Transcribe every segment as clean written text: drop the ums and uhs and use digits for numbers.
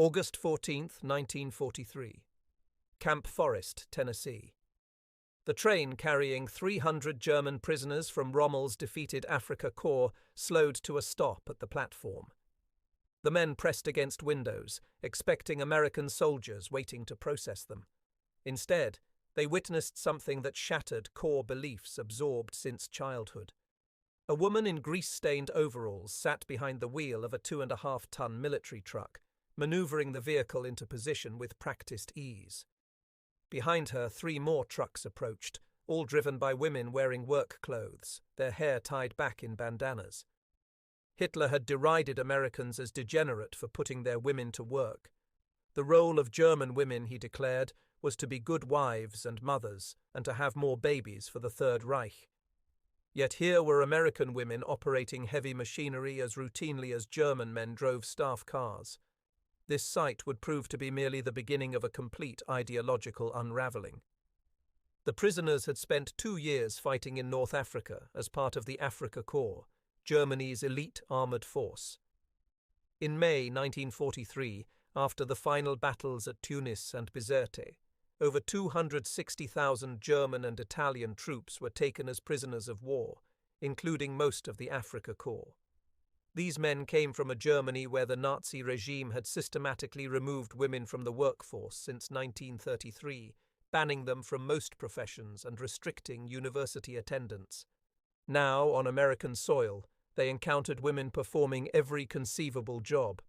August 14, 1943. Camp Forrest, Tennessee. The train carrying 300 German prisoners from Rommel's defeated Afrika Korps slowed to a stop at the platform. The men pressed against windows, expecting American soldiers waiting to process them. Instead, they witnessed something that shattered core beliefs absorbed since childhood. A woman in grease-stained overalls sat behind the wheel of a 2.5-ton military truck, maneuvering the vehicle into position with practiced ease. Behind her, 3 more trucks approached, all driven by women wearing work clothes, their hair tied back in bandanas. Hitler had derided Americans as degenerate for putting their women to work. The role of German women, he declared, was to be good wives and mothers and to have more babies for the Third Reich. Yet here were American women operating heavy machinery as routinely as German men drove staff cars. This sight would prove to be merely the beginning of a complete ideological unraveling. The prisoners had spent 2 years fighting in North Africa as part of the Afrika Korps, Germany's elite armoured force. In May 1943, after the final battles at Tunis and Bizerte, over 260,000 German and Italian troops were taken as prisoners of war, including most of the Afrika Korps. These men came from a Germany where the Nazi regime had systematically removed women from the workforce since 1933, banning them from most professions and restricting university attendance. Now, on American soil, they encountered women performing every conceivable job.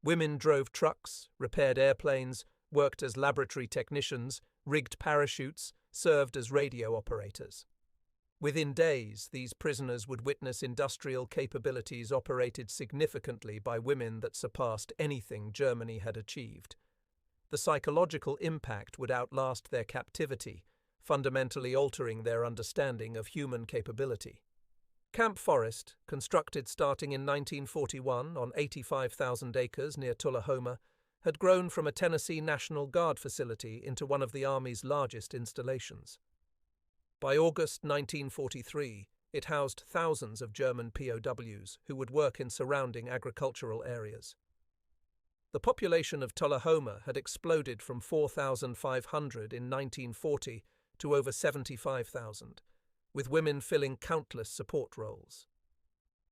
Women drove trucks, repaired airplanes, worked as laboratory technicians, rigged parachutes, served as radio operators. Within days, these prisoners would witness industrial capabilities operated significantly by women that surpassed anything Germany had achieved. The psychological impact would outlast their captivity, fundamentally altering their understanding of human capability. Camp Forrest, constructed starting in 1941 on 85,000 acres near Tullahoma, had grown from a Tennessee National Guard facility into one of the Army's largest installations. By August 1943, it housed thousands of German POWs who would work in surrounding agricultural areas. The population of Tullahoma had exploded from 4,500 in 1940 to over 75,000, with women filling countless support roles.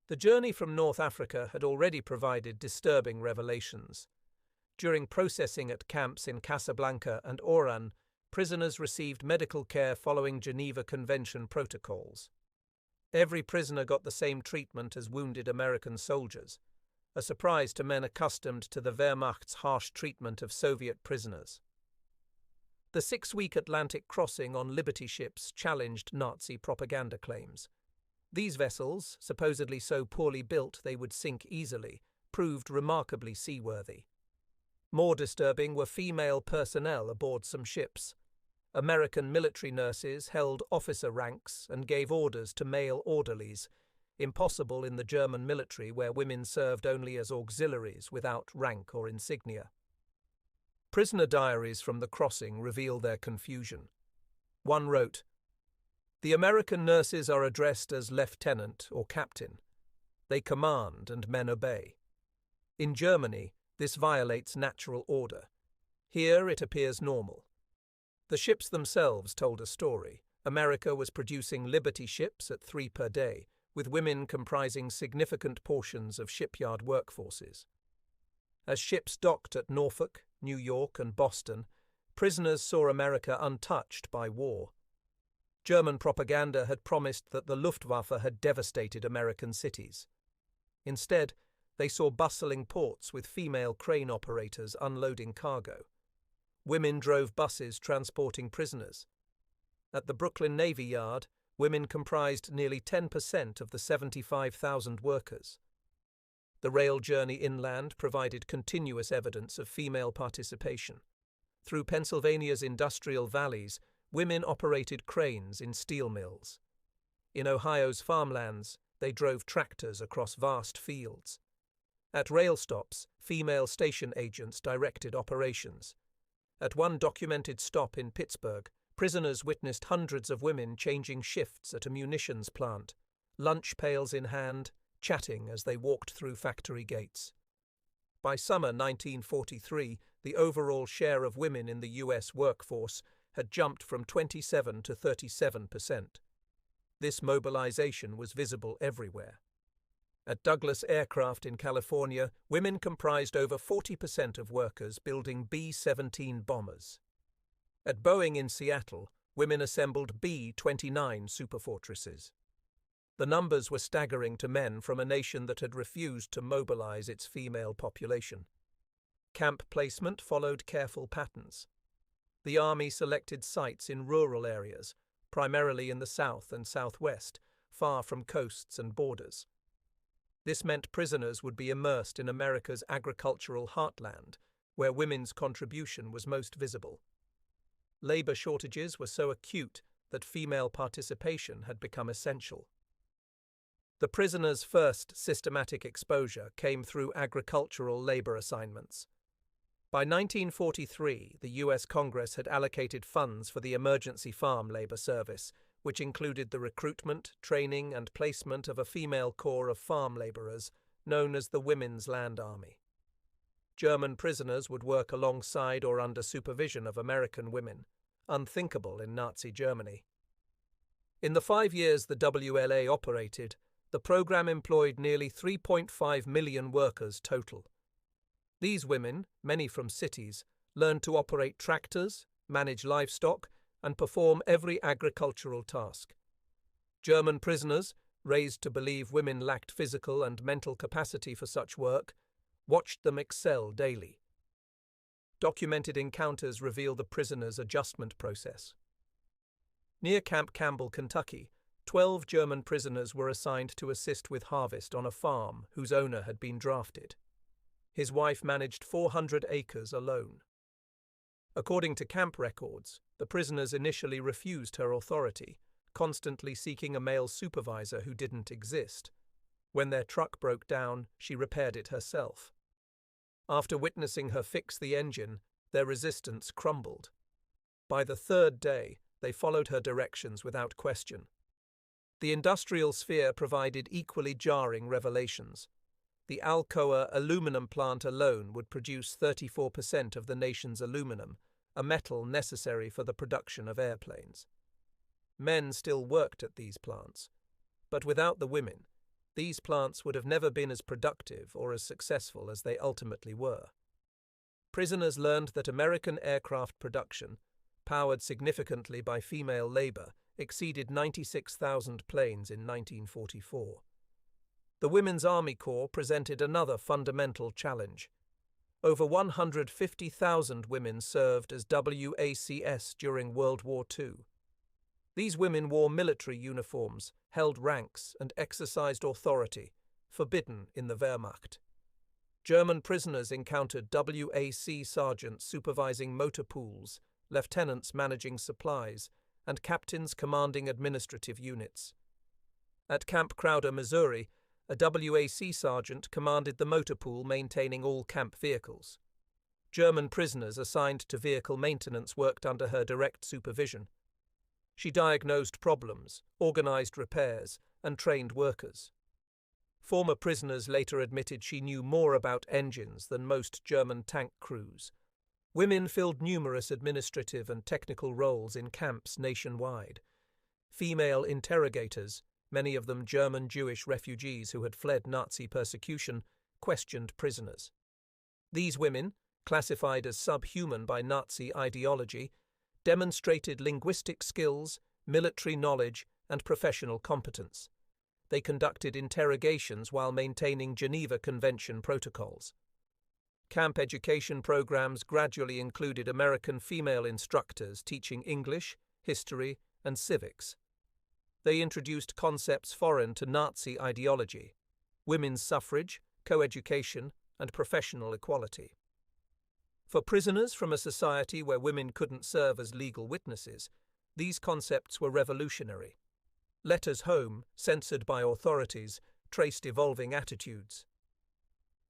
The journey from North Africa had already provided disturbing revelations. During processing at camps in Casablanca and Oran, prisoners received medical care following Geneva Convention protocols. Every prisoner got the same treatment as wounded American soldiers, a surprise to men accustomed to the Wehrmacht's harsh treatment of Soviet prisoners. The 6-week Atlantic crossing on Liberty ships challenged Nazi propaganda claims. These vessels, supposedly so poorly built they would sink easily, proved remarkably seaworthy. More disturbing were female personnel aboard some ships. American military nurses held officer ranks and gave orders to male orderlies, impossible in the German military where women served only as auxiliaries without rank or insignia. Prisoner diaries from the crossing reveal their confusion. One wrote, "The American nurses are addressed as lieutenant or captain. They command and men obey. In Germany, this violates natural order. Here it appears normal." The ships themselves told a story. America was producing Liberty ships at 3 per day, with women comprising significant portions of shipyard workforces. As ships docked at Norfolk, New York, and Boston, prisoners saw America untouched by war. German propaganda had promised that the Luftwaffe had devastated American cities. Instead, they saw bustling ports with female crane operators unloading cargo. Women drove buses transporting prisoners. At the Brooklyn Navy Yard, women comprised nearly 10% of the 75,000 workers. The rail journey inland provided continuous evidence of female participation. Through Pennsylvania's industrial valleys, women operated cranes in steel mills. In Ohio's farmlands, they drove tractors across vast fields. At rail stops, female station agents directed operations. At one documented stop in Pittsburgh, prisoners witnessed hundreds of women changing shifts at a munitions plant, lunch pails in hand, chatting as they walked through factory gates. By summer 1943, the overall share of women in the US workforce had jumped from 27 to 37%. This mobilization was visible everywhere. At Douglas Aircraft in California, women comprised over 40% of workers building B-17 bombers. At Boeing in Seattle, women assembled B-29 superfortresses. The numbers were staggering to men from a nation that had refused to mobilize its female population. Camp placement followed careful patterns. The Army selected sites in rural areas, primarily in the south and southwest, far from coasts and borders. This meant prisoners would be immersed in America's agricultural heartland, where women's contribution was most visible. Labor shortages were so acute that female participation had become essential. The prisoners' first systematic exposure came through agricultural labor assignments. By 1943, the U.S. Congress had allocated funds for the Emergency Farm Labor Service, which included the recruitment, training, and placement of a female corps of farm laborers known as the Women's Land Army. German prisoners would work alongside or under supervision of American women, unthinkable in Nazi Germany. In the 5 years the WLA operated, the program employed nearly 3.5 million workers total. These women, many from cities, learned to operate tractors, manage livestock, and perform every agricultural task. German prisoners, raised to believe women lacked physical and mental capacity for such work, watched them excel daily. Documented encounters reveal the prisoners' adjustment process. Near Camp Campbell, Kentucky, 12 German prisoners were assigned to assist with harvest on a farm whose owner had been drafted. His wife managed 400 acres alone. According to camp records, the prisoners initially refused her authority, constantly seeking a male supervisor who didn't exist. When their truck broke down, she repaired it herself. After witnessing her fix the engine, their resistance crumbled. By the third day, they followed her directions without question. The industrial sphere provided equally jarring revelations. The Alcoa aluminum plant alone would produce 34% of the nation's aluminum, a metal necessary for the production of airplanes. Men still worked at these plants, but without the women, these plants would have never been as productive or as successful as they ultimately were. Prisoners learned that American aircraft production, powered significantly by female labor, exceeded 96,000 planes in 1944. The Women's Army Corps presented another fundamental challenge. Over 150,000 women served as WACS during World War II. These women wore military uniforms, held ranks, and exercised authority, forbidden in the Wehrmacht. German prisoners encountered WAC sergeants supervising motor pools, lieutenants managing supplies, and captains commanding administrative units. At Camp Crowder, Missouri, a WAC sergeant commanded the motor pool maintaining all camp vehicles. German prisoners assigned to vehicle maintenance worked under her direct supervision. She diagnosed problems, organized repairs, and trained workers. Former prisoners later admitted she knew more about engines than most German tank crews. Women filled numerous administrative and technical roles in camps nationwide. Female interrogators, many of them German Jewish refugees who had fled Nazi persecution, questioned prisoners. These women, classified as subhuman by Nazi ideology, demonstrated linguistic skills, military knowledge, and professional competence. They conducted interrogations while maintaining Geneva Convention protocols. Camp education programs gradually included American female instructors teaching English, history, and civics. They introduced concepts foreign to Nazi ideology: women's suffrage, coeducation, and professional equality. For prisoners from a society where women couldn't serve as legal witnesses, these concepts were revolutionary. Letters home, censored by authorities, traced evolving attitudes.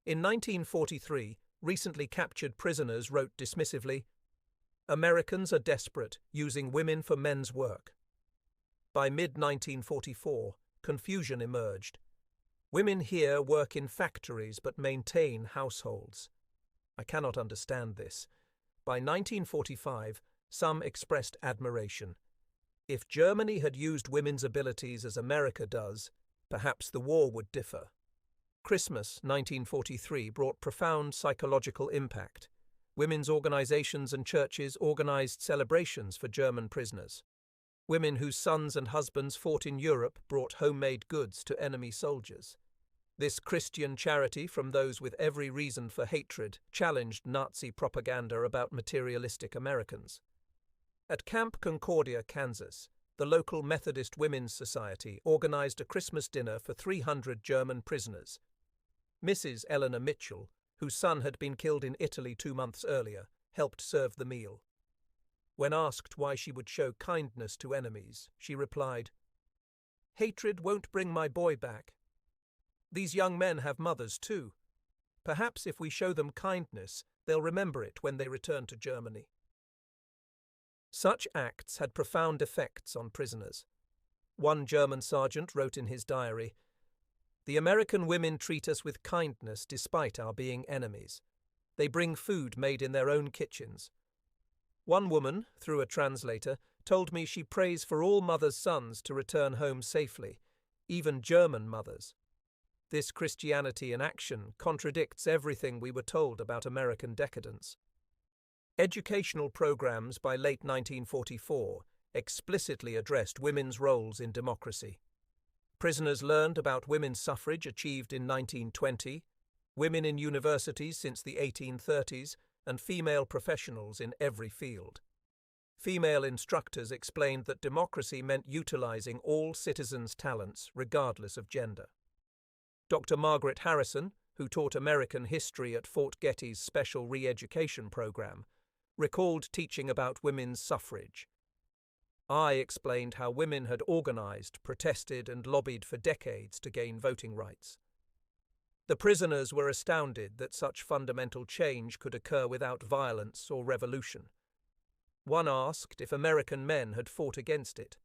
In 1943, recently captured prisoners wrote dismissively, "Americans are desperate, using women for men's work." By mid-1944, confusion emerged. Women here work in factories but maintain households. I cannot understand this. By 1945, some expressed admiration. If Germany had used women's abilities as America does, perhaps the war would differ. Christmas 1943 brought profound psychological impact. Women's organizations and churches organized celebrations for German prisoners. Women whose sons and husbands fought in Europe brought homemade goods to enemy soldiers. This Christian charity from those with every reason for hatred challenged Nazi propaganda about materialistic Americans. At Camp Concordia, Kansas, the local Methodist Women's Society organized a Christmas dinner for 300 German prisoners. Mrs. Eleanor Mitchell, whose son had been killed in Italy 2 months earlier, helped serve the meal. When asked why she would show kindness to enemies, she replied, "Hatred won't bring my boy back. These young men have mothers too. Perhaps if we show them kindness, they'll remember it when they return to Germany." Such acts had profound effects on prisoners. One German sergeant wrote in his diary, "The American women treat us with kindness despite our being enemies. They bring food made in their own kitchens. One woman, through a translator, told me she prays for all mothers' sons to return home safely, even German mothers. This Christianity in action contradicts everything we were told about American decadence." Educational programs by late 1944 explicitly addressed women's roles in democracy. Prisoners learned about women's suffrage achieved in 1920, women in universities since the 1830s, and female professionals in every field. Female instructors explained that democracy meant utilizing all citizens' talents, regardless of gender. Dr. Margaret Harrison, who taught American history at Fort Getty's special re-education program, recalled teaching about women's suffrage. I explained how women had organized, protested, and lobbied for decades to gain voting rights. The prisoners were astounded that such fundamental change could occur without violence or revolution. One asked if American men had fought against it.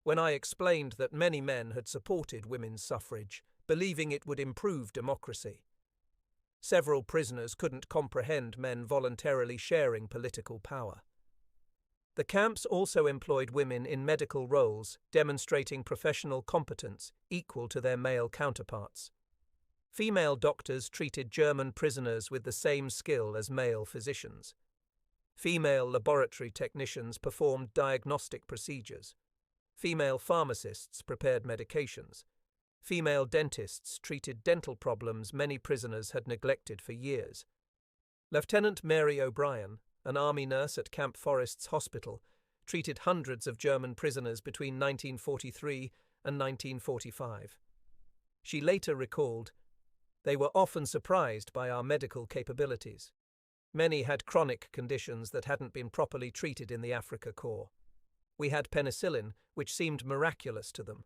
When I explained that many men had supported women's suffrage, believing it would improve democracy. Several prisoners couldn't comprehend men voluntarily sharing political power. The camps also employed women in medical roles, demonstrating professional competence equal to their male counterparts. Female doctors treated German prisoners with the same skill as male physicians. Female laboratory technicians performed diagnostic procedures. Female pharmacists prepared medications. Female dentists treated dental problems many prisoners had neglected for years. Lieutenant Mary O'Brien, an army nurse at Camp Forrest's hospital, treated hundreds of German prisoners between 1943 and 1945. She later recalled, "They were often surprised by our medical capabilities. Many had chronic conditions that hadn't been properly treated in the Afrika Korps. We had penicillin, which seemed miraculous to them.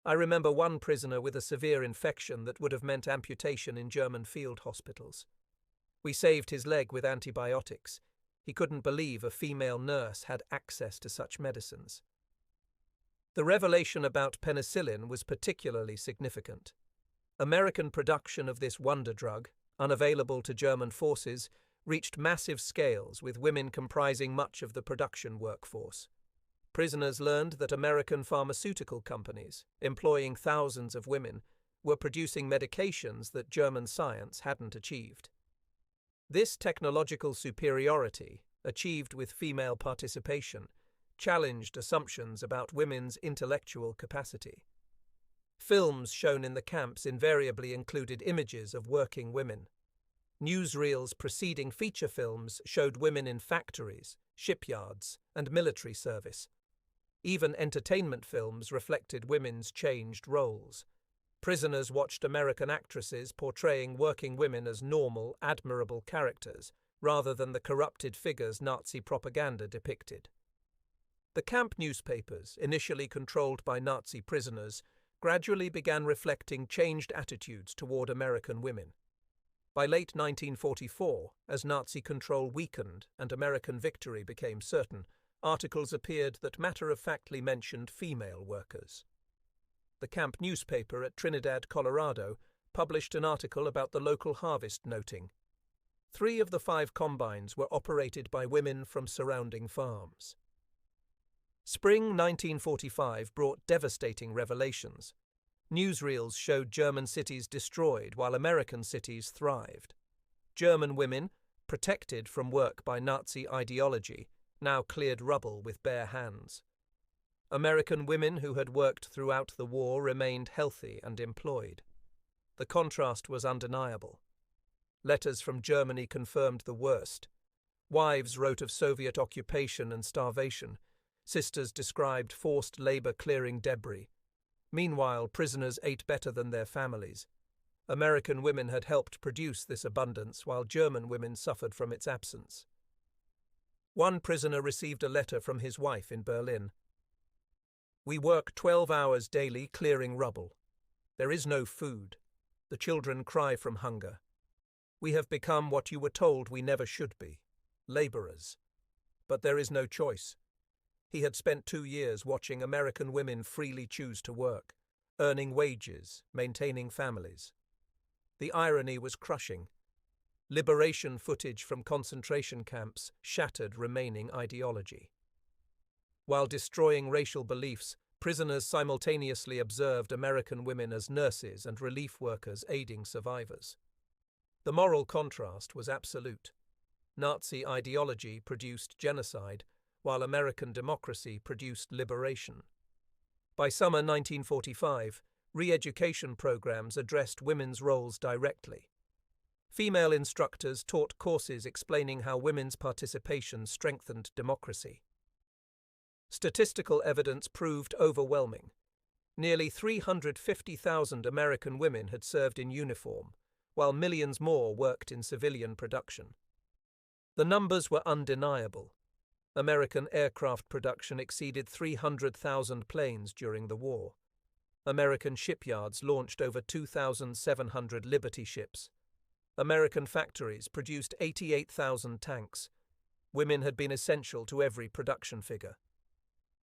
I remember one prisoner with a severe infection that would have meant amputation in German field hospitals. We saved his leg with antibiotics. He couldn't believe a female nurse had access to such medicines." The revelation about penicillin was particularly significant. American production of this wonder drug, unavailable to German forces, reached massive scales, with women comprising much of the production workforce. Prisoners learned that American pharmaceutical companies, employing thousands of women, were producing medications that German science hadn't achieved. This technological superiority, achieved with female participation, challenged assumptions about women's intellectual capacity. Films shown in the camps invariably included images of working women. Newsreels preceding feature films showed women in factories, shipyards, and military service. Even entertainment films reflected women's changed roles. Prisoners watched American actresses portraying working women as normal, admirable characters, rather than the corrupted figures Nazi propaganda depicted. The camp newspapers, initially controlled by Nazi prisoners, gradually began reflecting changed attitudes toward American women. By late 1944, as Nazi control weakened and American victory became certain, articles appeared that matter-of-factly mentioned female workers. the camp newspaper at Trinidad, Colorado, published an article about the local harvest, noting, 3 of the 5 combines were operated by women from surrounding farms. Spring 1945 brought devastating revelations. Newsreels showed German cities destroyed while American cities thrived. German women, protected from work by Nazi ideology, now cleared rubble with bare hands. American women who had worked throughout the war remained healthy and employed. The contrast was undeniable. Letters from Germany confirmed the worst. Wives wrote of Soviet occupation and starvation. Sisters described forced labor clearing debris. Meanwhile, prisoners ate better than their families. American women had helped produce this abundance, while German women suffered from its absence. One prisoner received a letter from his wife in Berlin. "We work 12 hours daily clearing rubble. There is no food. The children cry from hunger. We have become what you were told we never should be, laborers. But there is no choice." He had spent 2 years watching American women freely choose to work, earning wages, maintaining families. The irony was crushing. Liberation footage from concentration camps shattered remaining ideology. While destroying racial beliefs, prisoners simultaneously observed American women as nurses and relief workers aiding survivors. The moral contrast was absolute. Nazi ideology produced genocide, while American democracy produced liberation. By summer 1945, re-education programs addressed women's roles directly. Female instructors taught courses explaining how women's participation strengthened democracy. Statistical evidence proved overwhelming. Nearly 350,000 American women had served in uniform, while millions more worked in civilian production. The numbers were undeniable. American aircraft production exceeded 300,000 planes during the war. American shipyards launched over 2,700 Liberty ships. American factories produced 88,000 tanks. Women had been essential to every production figure.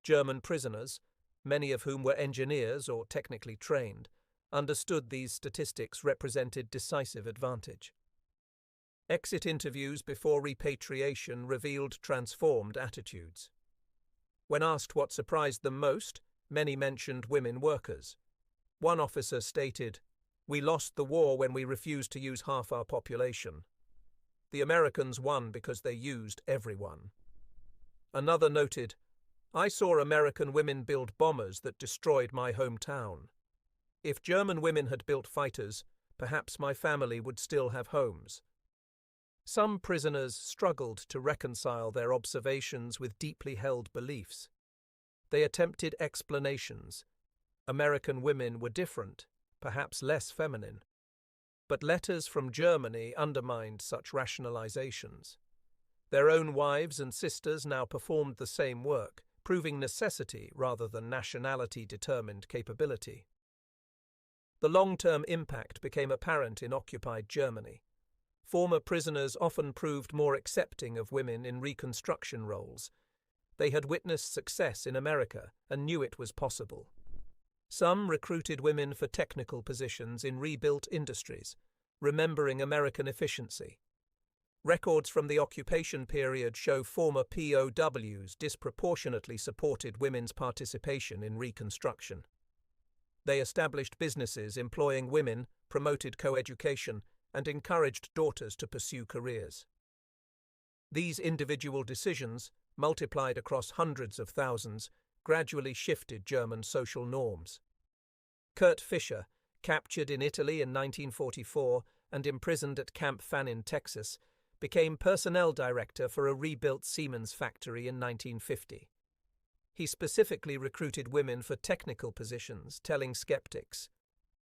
German prisoners, many of whom were engineers or technically trained, understood these statistics represented decisive advantage. Exit interviews before repatriation revealed transformed attitudes. When asked what surprised them most, many mentioned women workers. One officer stated, "We lost the war when we refused to use half our population. The Americans won because they used everyone." Another noted, "I saw American women build bombers that destroyed my hometown. If German women had built fighters, perhaps my family would still have homes." Some prisoners struggled to reconcile their observations with deeply held beliefs. They attempted explanations. American women were different, perhaps less feminine. But letters from Germany undermined such rationalizations. Their own wives and sisters now performed the same work, proving necessity rather than nationality-determined capability. The long-term impact became apparent in occupied Germany. Former prisoners often proved more accepting of women in reconstruction roles. They had witnessed success in America and knew it was possible. Some recruited women for technical positions in rebuilt industries, remembering American efficiency. Records from the occupation period show former POWs disproportionately supported women's participation in reconstruction. They established businesses employing women, promoted coeducation, and encouraged daughters to pursue careers. These individual decisions, multiplied across hundreds of thousands, gradually shifted German social norms. Kurt Fischer, captured in Italy in 1944 and imprisoned at Camp Fannin, Texas, became personnel director for a rebuilt Siemens factory in 1950. He specifically recruited women for technical positions, telling skeptics,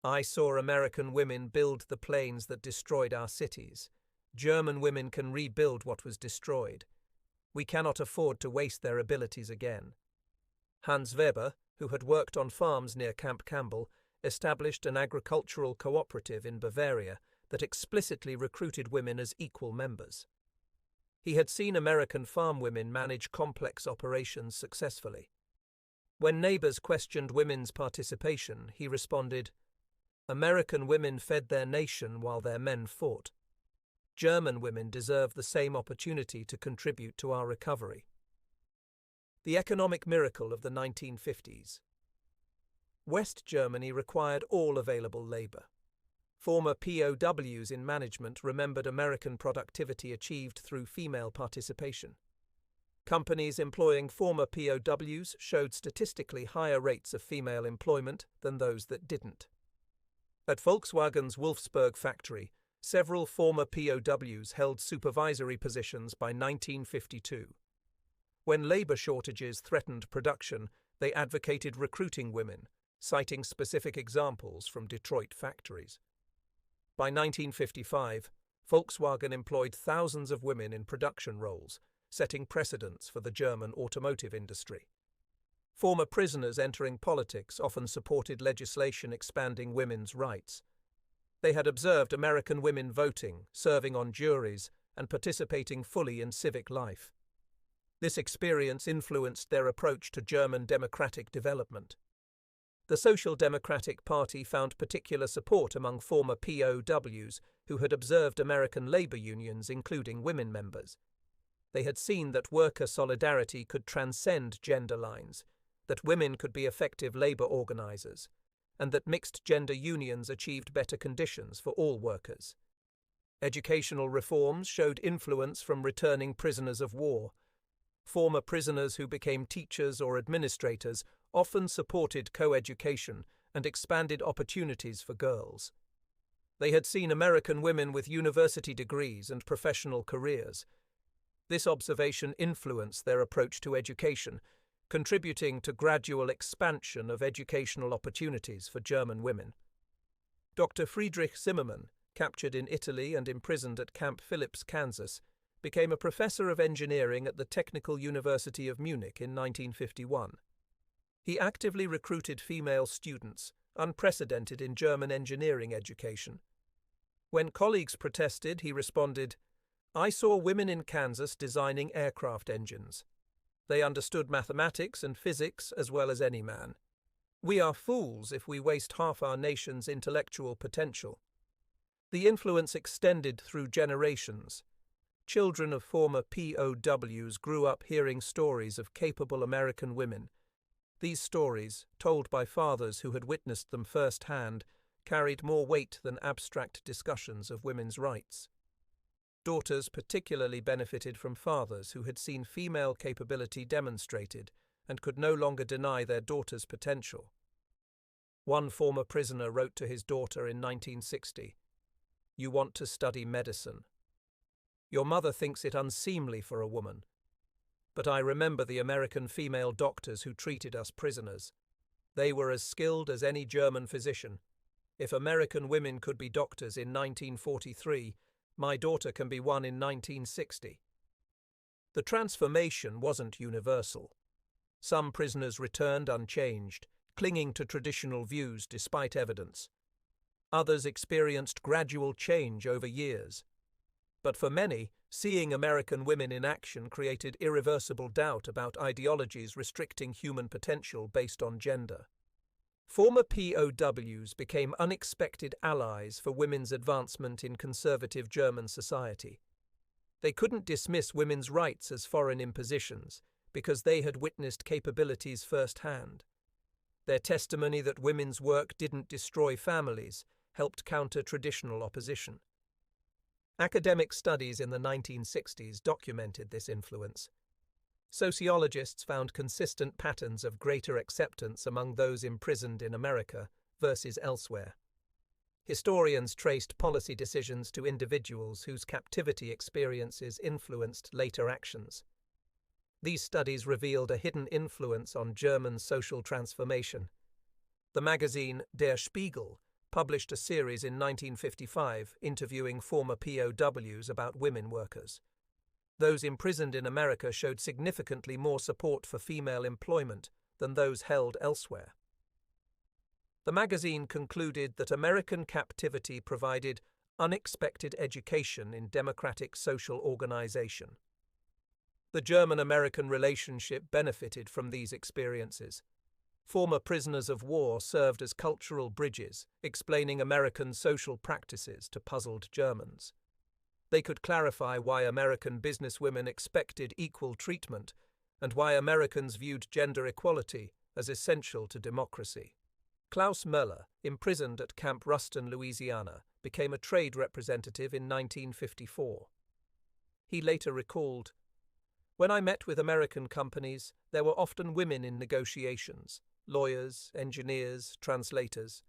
"I saw American women build the planes that destroyed our cities. German women can rebuild what was destroyed. We cannot afford to waste their abilities again." Hans Weber, who had worked on farms near Camp Campbell, established an agricultural cooperative in Bavaria that explicitly recruited women as equal members. He had seen American farm women manage complex operations successfully. When neighbors questioned women's participation, he responded, "American women fed their nation while their men fought. German women deserve the same opportunity to contribute to our recovery." The economic miracle of the 1950s. West Germany required all available labor. Former POWs in management remembered American productivity achieved through female participation. Companies employing former POWs showed statistically higher rates of female employment than those that didn't. At Volkswagen's Wolfsburg factory, several former POWs held supervisory positions by 1952. When labor shortages threatened production, they advocated recruiting women, citing specific examples from Detroit factories. By 1955, Volkswagen employed thousands of women in production roles, setting precedents for the German automotive industry. Former prisoners entering politics often supported legislation expanding women's rights. They had observed American women voting, serving on juries, and participating fully in civic life. This experience influenced their approach to German democratic development. The Social Democratic Party found particular support among former POWs who had observed American labor unions, including women members. They had seen that worker solidarity could transcend gender lines, that women could be effective labor organizers, and that mixed-gender unions achieved better conditions for all workers. Educational reforms showed influence from returning prisoners of war. Former prisoners who became teachers or administrators often supported co-education and expanded opportunities for girls. They had seen American women with university degrees and professional careers. This observation influenced their approach to education, contributing to gradual expansion of educational opportunities for German women. Dr. Friedrich Zimmermann, captured in Italy and imprisoned at Camp Phillips, Kansas, became a professor of engineering at the Technical University of Munich in 1951. He actively recruited female students, unprecedented in German engineering education. When colleagues protested, he responded, "I saw women in Kansas designing aircraft engines. They understood mathematics and physics as well as any man. We are fools if we waste half our nation's intellectual potential." The influence extended through generations. Children of former POWs grew up hearing stories of capable American women. These stories, told by fathers who had witnessed them firsthand, carried more weight than abstract discussions of women's rights. Daughters particularly benefited from fathers who had seen female capability demonstrated and could no longer deny their daughter's potential. One former prisoner wrote to his daughter in 1960, "You want to study medicine. Your mother thinks it unseemly for a woman. But I remember the American female doctors who treated us prisoners. They were as skilled as any German physician. If American women could be doctors in 1943, my daughter can be one in 1960. The transformation wasn't universal. Some prisoners returned unchanged, clinging to traditional views despite evidence. Others experienced gradual change over years. But for many, seeing American women in action created irreversible doubt about ideologies restricting human potential based on gender. Former POWs became unexpected allies for women's advancement in conservative German society. They couldn't dismiss women's rights as foreign impositions because they had witnessed capabilities firsthand. Their testimony that women's work didn't destroy families helped counter traditional opposition. Academic studies in the 1960s documented this influence. Sociologists found consistent patterns of greater acceptance among those imprisoned in America versus elsewhere. Historians traced policy decisions to individuals whose captivity experiences influenced later actions. These studies revealed a hidden influence on German social transformation. The magazine Der Spiegel published a series in 1955 interviewing former POWs about women workers. Those imprisoned in America showed significantly more support for female employment than those held elsewhere. The magazine concluded that American captivity provided unexpected education in democratic social organization. The German-American relationship benefited from these experiences. Former prisoners of war served as cultural bridges, explaining American social practices to puzzled Germans. They could clarify why American businesswomen expected equal treatment and why Americans viewed gender equality as essential to democracy. Klaus Möller, imprisoned at Camp Ruston, Louisiana, became a trade representative in 1954. He later recalled, "When I met with American companies, there were often women in negotiations, lawyers, engineers, translators.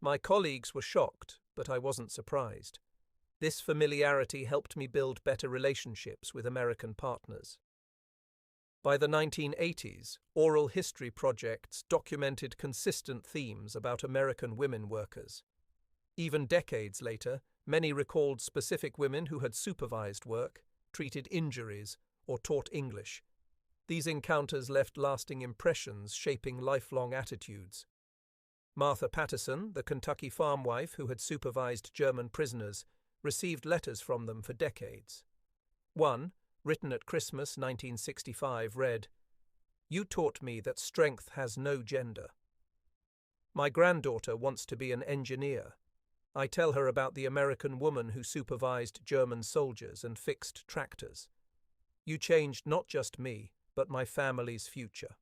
My colleagues were shocked, but I wasn't surprised. This familiarity helped me build better relationships with American partners." By the 1980s, oral history projects documented consistent themes about American women workers. Even decades later, many recalled specific women who had supervised work, treated injuries, or taught English. These encounters left lasting impressions, shaping lifelong attitudes. Martha Patterson, the Kentucky farm wife who had supervised German prisoners, received letters from them for decades. One, written at Christmas 1965, read, "You taught me that strength has no gender. My granddaughter wants to be an engineer. I tell her about the American woman who supervised German soldiers and fixed tractors. You changed not just me, but my family's future."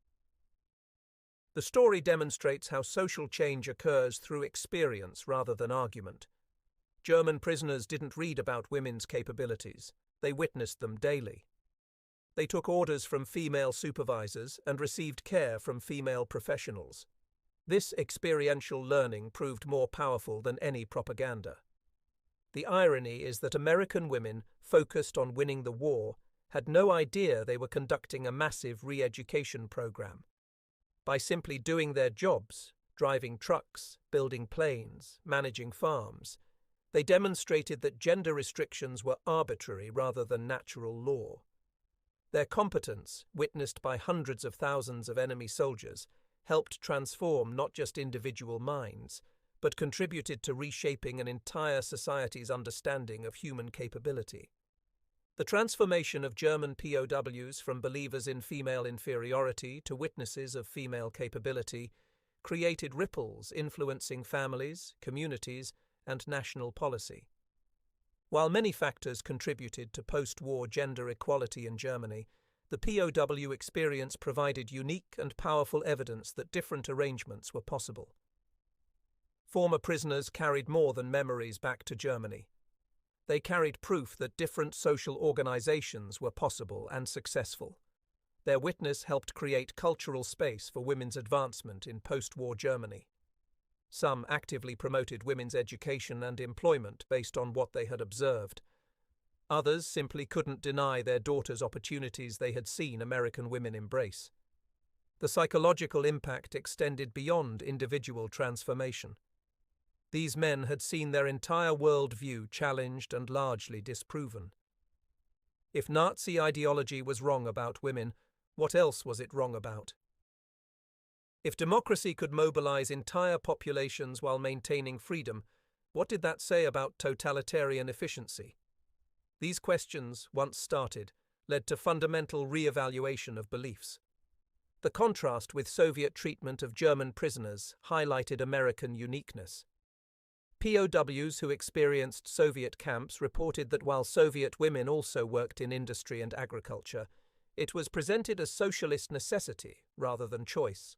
The story demonstrates how social change occurs through experience rather than argument. German prisoners didn't read about women's capabilities. They witnessed them daily. They took orders from female supervisors and received care from female professionals. This experiential learning proved more powerful than any propaganda. The irony is that American women, focused on winning the war, had no idea they were conducting a massive re-education program. By simply doing their jobs, driving trucks, building planes, managing farms, they demonstrated that gender restrictions were arbitrary rather than natural law. Their competence, witnessed by hundreds of thousands of enemy soldiers, helped transform not just individual minds, but contributed to reshaping an entire society's understanding of human capability. The transformation of German POWs from believers in female inferiority to witnesses of female capability created ripples influencing families, communities, and national policy. While many factors contributed to post-war gender equality in Germany, the POW experience provided unique and powerful evidence that different arrangements were possible. Former prisoners carried more than memories back to Germany. They carried proof that different social organizations were possible and successful. Their witness helped create cultural space for women's advancement in post-war Germany. Some actively promoted women's education and employment based on what they had observed. Others simply couldn't deny their daughters opportunities they had seen American women embrace. The psychological impact extended beyond individual transformation. These men had seen their entire worldview challenged and largely disproven. If Nazi ideology was wrong about women, what else was it wrong about? If democracy could mobilize entire populations while maintaining freedom, what did that say about totalitarian efficiency? These questions, once started, led to fundamental re-evaluation of beliefs. The contrast with Soviet treatment of German prisoners highlighted American uniqueness. POWs who experienced Soviet camps reported that while Soviet women also worked in industry and agriculture, it was presented as socialist necessity rather than choice.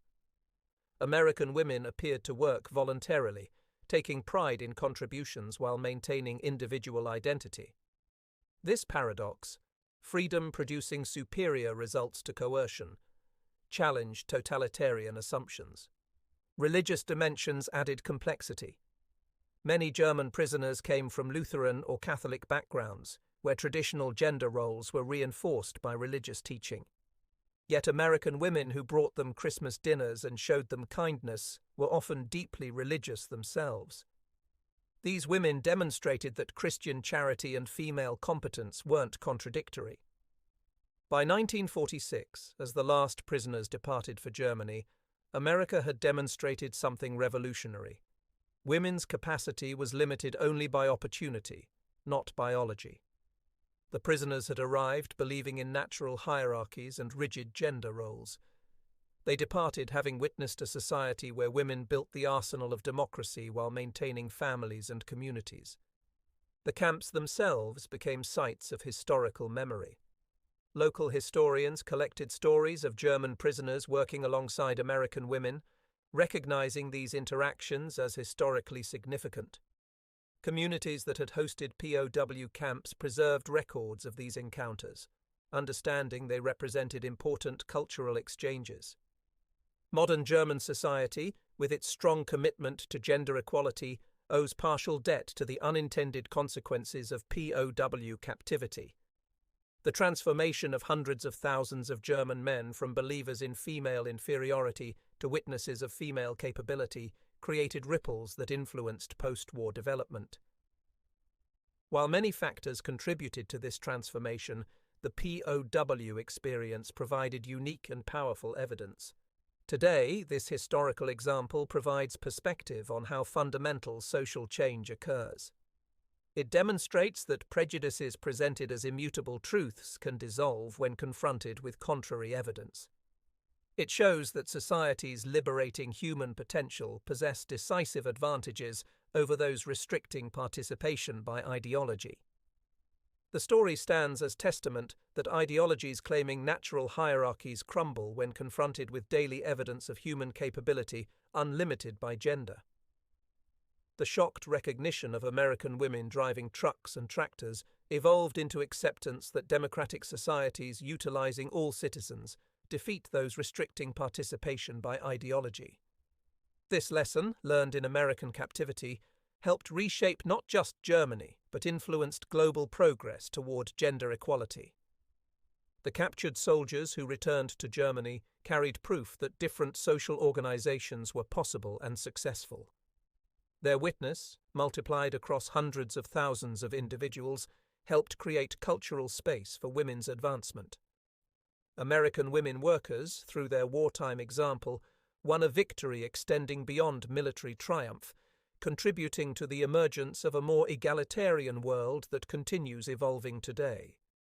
American women appeared to work voluntarily, taking pride in contributions while maintaining individual identity. This paradox, freedom producing superior results to coercion, challenged totalitarian assumptions. Religious dimensions added complexity. Many German prisoners came from Lutheran or Catholic backgrounds, where traditional gender roles were reinforced by religious teaching. Yet American women who brought them Christmas dinners and showed them kindness were often deeply religious themselves. These women demonstrated that Christian charity and female competence weren't contradictory. By 1946, as the last prisoners departed for Germany, America had demonstrated something revolutionary. Women's capacity was limited only by opportunity, not biology. The prisoners had arrived believing in natural hierarchies and rigid gender roles. They departed having witnessed a society where women built the arsenal of democracy while maintaining families and communities. The camps themselves became sites of historical memory. Local historians collected stories of German prisoners working alongside American women, recognizing these interactions as historically significant. Communities that had hosted POW camps preserved records of these encounters, understanding they represented important cultural exchanges. Modern German society, with its strong commitment to gender equality, owes partial debt to the unintended consequences of POW captivity. The transformation of hundreds of thousands of German men from believers in female inferiority to witnesses of female capability created ripples that influenced post-war development. While many factors contributed to this transformation, the POW experience provided unique and powerful evidence. Today, this historical example provides perspective on how fundamental social change occurs. It demonstrates that prejudices presented as immutable truths can dissolve when confronted with contrary evidence. It shows that societies liberating human potential possess decisive advantages over those restricting participation by ideology. The story stands as testament that ideologies claiming natural hierarchies crumble when confronted with daily evidence of human capability unlimited by gender. The shocked recognition of American women driving trucks and tractors evolved into acceptance that democratic societies utilizing all citizens defeat those restricting participation by ideology. This lesson, learned in American captivity, helped reshape not just Germany, but influenced global progress toward gender equality. The captured soldiers who returned to Germany carried proof that different social organizations were possible and successful. Their witness, multiplied across hundreds of thousands of individuals, helped create cultural space for women's advancement. American women workers, through their wartime example, won a victory extending beyond military triumph, contributing to the emergence of a more egalitarian world that continues evolving today.